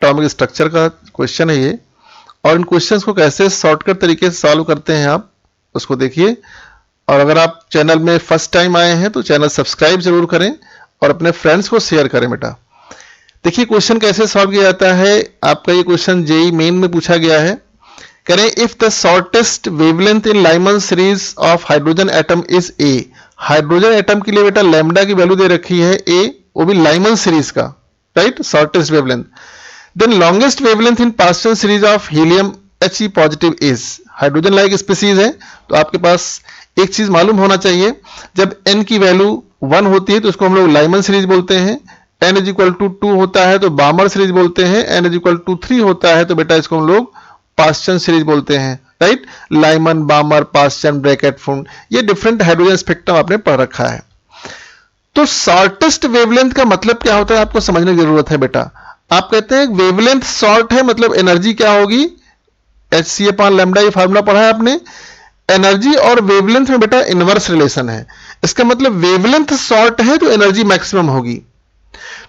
Atomic structure का question है ये, और इन क्वेश्चंस को कैसे शॉर्टकट तरीके से सॉल्व करते हैं आप उसको देखिए। और अगर आप चैनल में फर्स्ट टाइम आए हैं तो चैनल सब्सक्राइब जरूर करें और अपने फ्रेंड्स को शेयर करें बेटा। देखिए क्वेश्चन कैसे सॉल्व किया जाता है। आपका ये क्वेश्चन जेईई मेन में पूछा गया है। कह रहे हैं if the shortest wavelength in Lyman series of hydrogen atom is a. Hydrogen atom के लिए बेटा लैम्डा की वैल्यू दे रखी है ए, वो भी लाइमन सीरीज का, right, shortest wavelength. Then longest wavelength in Paschen series of helium He positive is. Hydrogen like species है तो आपके पास एक चीज मालूम होना चाहिए, जब n की वैल्यू 1 होती है तो उसको हम लोग लाइमन सीरीज बोलते हैं, n इज इक्वल टू 2 होता है तो बामर सीरीज बोलते हैं, n इज इक्वल टू 3 होता है तो बेटा इसको हम लोग पास्चन सीरीज बोलते हैं, राइट। लाइमन, बामर, पास्चन, ब्रैकेट, फुंड, ये डिफरेंट हाइड्रोजन स्पेक्ट्रम आपने पढ़ रखा है। तो शॉर्टेस्ट वेवलेंथ का मतलब क्या होता है आपको समझने की जरूरत है बेटा। आप कहते हैं वेवलेंथ शॉर्ट है मतलब एनर्जी क्या होगी, Hc/λ, ये फार्मूला पढ़ा है आपने। एनर्जी और वेवलेंथ में बेटा इनवर्स रिलेशन है, इसका मतलब वेवलेंथ शॉर्ट है तो एनर्जी मैक्सिमम होगी।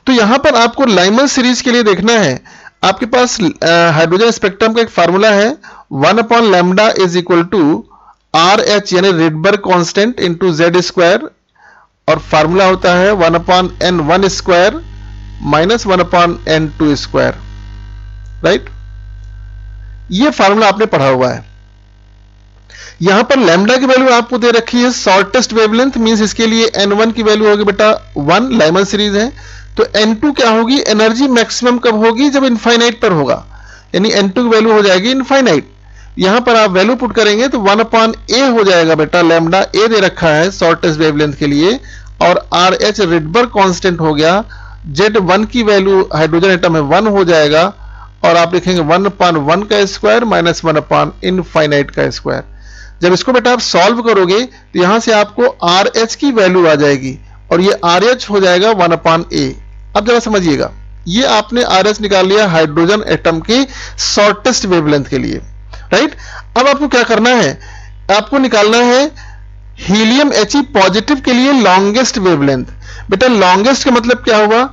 तो यहां पर आपको लाइमन सीरीज के लिए देखना है, आपके पास हाइड्रोजन स्पेक्ट्रम का एक फार्मूला है 1/λ इज इक्वल टू RH यानी रिडबर्ग कांस्टेंट इनटू Z², और फार्मूला होता है 1/n1² माइनस 1/n2², राइट। ये फार्मूला आपने पढ़ा हुआ है। यहां पर लैम्डा की वैल्यू आपको दे रखी है शॉर्टेस्ट वेवलेंथ, मींस इसके लिए n1 की वैल्यू होगी बेटा 1, लाइमन सीरीज है। तो n2 क्या होगी, एनर्जी मैक्सिमम कब होगी, जब इनफाइनाइट पर होगा, यानी n2 की वैल्यू हो जाएगी इनफाइनाइट। यहां पर आप वैल्यू पुट करेंगे तो 1/a हो जाएगा बेटा, लैम्डा a दे रखा है शॉर्टेस्ट वेवलेंथ के लिए, और RH रिडबर्ग कांस्टेंट हो गया, Z1 की वैल्यू हाइड्रोजन एटम है 1 हो जाएगा, और आप लिखेंगे 1/1 का स्क्वायर माइनस 1/इनफाइनाइट का स्क्वायर। जब इसको बेटा आप सॉल्व करोगे तो यहां से आपको RH की वैल्यू आ जाएगी, और ये RH हो जाएगा 1/a। अब जरा समझिएगा, ये आपने RH निकाल लिया हाइड्रोजन एटम के शॉर्टेस्ट वेवलेंथ के लिए, राइट। अब आपको क्या करना है, आपको निकालना है हीलियम He पॉजिटिव के लिए लॉन्गेस्ट वेवलेंथ। बेटा लॉन्गेस्ट का मतलब क्या हुआ,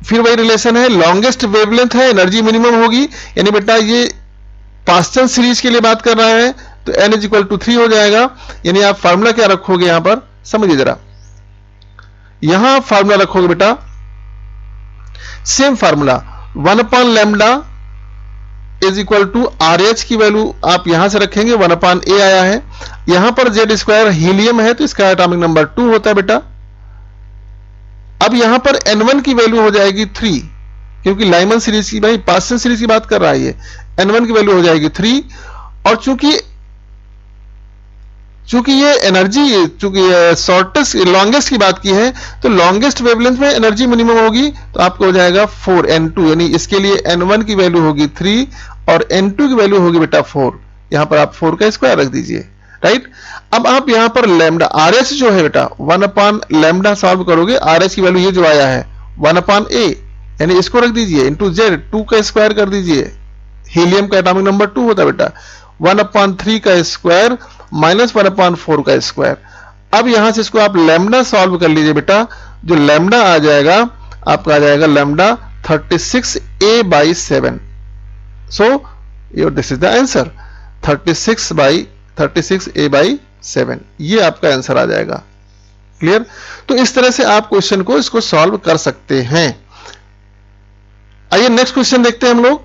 फिर वही रिलेशन है, लॉन्गेस्ट वेवलेंथ है एनर्जी मिनिमम होगी, यानी बेटा ये पास्चन सीरीज के लिए बात कर रहा है तो n इज इक्वल टू 3 हो जाएगा। यानी आप फार्मूला क्या रखोगे यहां पर, समझिए जरा, यहां फार्मूला रखोगे बेटा same formula 1/λ is equal to RH की वैल्यू आप यहां से रखेंगे 1/a आया है, यहां पर Z² हीलियम है तो इसका एटॉमिक नंबर 2 होता है बेटा। अब यहां पर n1 की वैल्यू हो जाएगी 3, क्योंकि लाइमन सीरीज की, भाई पास्चन सीरीज की बात कर रहा है ये, n1 की वैल्यू हो जाएगी 3, और चूंकि ये एनर्जी, चूंकि शॉर्टेस्ट लॉन्गेस्ट की बात की है तो लॉन्गेस्ट वेवलेंथ में एनर्जी मिनिमम होगी, तो आपको हो जाएगा 4 n2, यानी इसके लिए n1 की वैल्यू होगी 3 और n2 की वैल्यू होगी बेटा 4। यहां पर आप 4 का स्क्वायर रख दीजिए, राइट। अब आप यहां पर लैम्डा RH जो है बेटा 1/λ सॉल्व करोगे, RH की वैल्यू ये जो आया है 1/a, यानी इसको रख दीजिए इंटू Z, 2 का स्क्वायर कर दीजिए, हीलियम का एटॉमिक नंबर 2 होता है बेटा, 1/3 का स्क्वायर माइनस 1/4 का स्क्वायर। अब यहां से इसको आप लैम्डा सॉल्व कर लीजिए बेटा, जो लैम्डा आ जाएगा आपका आ जाएगा lambda 36a/7। So this is the answer 36a/7, ये आपका आंसर आ जाएगा। क्लियर। तो इस तरह से आप क्वेश्चन को इसको सॉल्व कर सकते हैं। आइए नेक्स्ट क्वेश्चन देखते हैं हम लोग।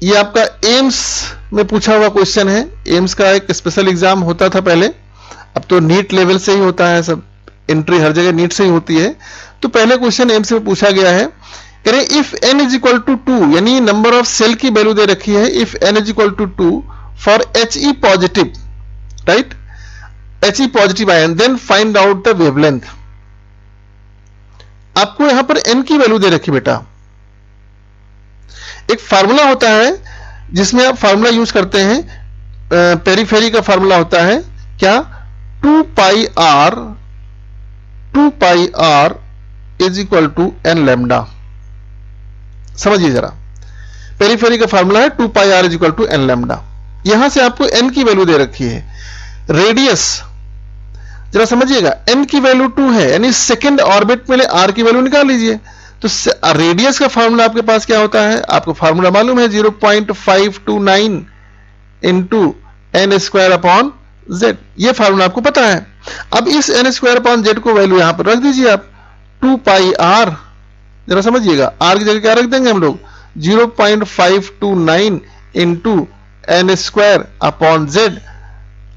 ये आपका एम्स में पूछा हुआ क्वेश्चन है। एम्स का एक स्पेशल एग्जाम होता था पहले, अब तो नीट लेवल से ही होता है, सब एंट्री हर जगह नीट से ही होती है। तो पहले क्वेश्चन एम्स में पूछा गया है, कह रहे if n is equal to 2, यानी नंबर ऑफ सेल की वैल्यू दे रखी है, if n is equal to 2 for He positive, right, He positive ion, then find out the wavelength. आपको यहां पर n की वैल्यू दे रखी बेटा, एक फार्मूला होता है जिसमें आप फार्मूला यूज करते हैं, पेरीफेरी का फार्मूला होता है क्या, 2 pi r is equal to n lambda. समझिए जरा, पेरीफेरी का फार्मूला है 2 pi r is equal to n lambda. यहां से आपको n की वैल्यू दे रखी है, रेडियस जरा समझिएगा, n की वैल्यू 2 है, यानी सेकेंड ऑर्बिट में r की वैल्यू निकाल लीजिए। तो रेडियस का फार्मूला आपके पास क्या होता है, आपको फार्मूला मालूम है 0.529 into n square upon Z, ये फार्मूला आपको पता है। अब इस एन स्क्वायर अपॉन जेड को वैल्यू यहां पर रख दीजिए आप 2 पाई आर, जरा समझिएगा, आर की जगह क्या रख देंगे हम लोग 0.529 into n square upon Z.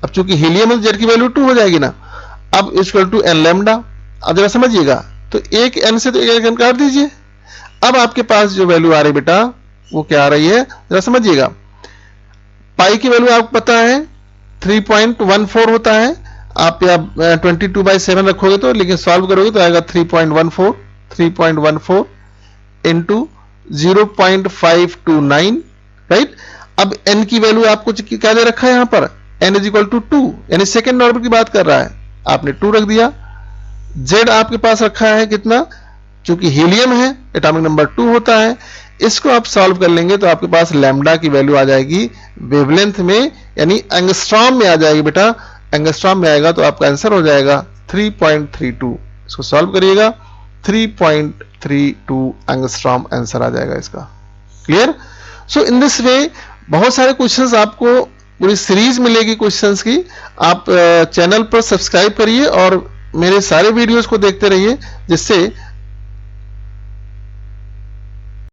अब चूंकि हीलियम है जेड की वैल्यू 2 हो जाएगी ना, अब इक्वल टू एन लैम्डा। अब जरा समझिएगा, तो एक एन से तो एक एन काट दीजिए। अब आपके पास जो वैल्यू आ रही बेटा वो क्या आ रही है, जरा समझिएगा। पाई की वैल्यू आपको पता है 3.14 होता है, आप या 22/7 रखोगे तो, लेकिन सॉल्व करोगे तो आएगा 3.14 इंटू 0.529, राइट। अब n की वैल्यू आपको क्या दे रखा है यहां पर, n इज इक्वल टू 2, यानी सेकेंड ऑर्डर की बात कर रहा है, आपने 2 रख दिया। z आपके पास रखा है कितना, चूंकि हीलियम है एटॉमिक नंबर 2 होता है, इसको आप सॉल्व कर लेंगे तो आपके पास लैम्डा की वैल्यू आ जाएगी वेवलेंथ में, यानी एंगस्ट्रॉम में आ जाएगी बेटा। एंगस्ट्रॉम में आएगा तो आपका आंसर हो जाएगा 3.32। इसको सॉल्व करिएगा, 3.32 एंगस्ट्रॉम आंसर आ जाएगा इसका। Clear. So in this way बहुत सारे क्वेश्चंस आपको पूरी सीरीज मिलेगी क्वेश्चंस की। आप चैनल पर सब्सक्राइब करिए और मेरे सारे वीडियोस को देखते रहिए, जिससे